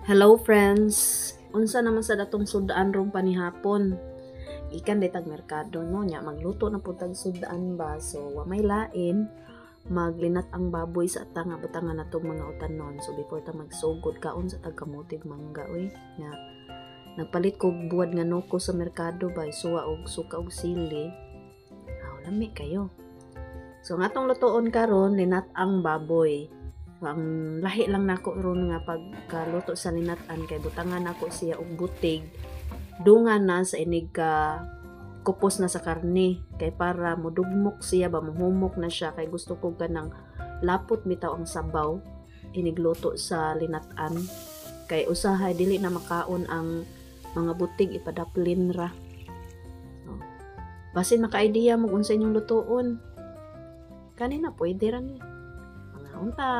Hello friends, unsa naman sa datong sudaan rong panihapon? Ikan detag merkado no nya magluto na pud tag sudaan ba, so wa may lain maglinat ang baboy sa atang butangan natong mga utanon. So before ta magsugod kaon sa tagkamutig mangga oy nga nagpalit ko buwad nga noko sa merkado ba, suwa og suka og sili. Lami kayo. So nga tong lutoon karon linat ang baboy. Ang lahi lang nako ron nga pagkaluto sa linatan kay butangan ako siya og butig dungan na sa inig ka kupos na sa karne kay para modugmok siya ba mahumok na siya kay gusto ko ganang lapot bitaw ang sabaw inigluto sa linatan kay usahay dili na makaon ang mga butig ipadaplin ra. Basin maka-idea mo kung sa inyong lutoon kanina pwede ra ni mga unta.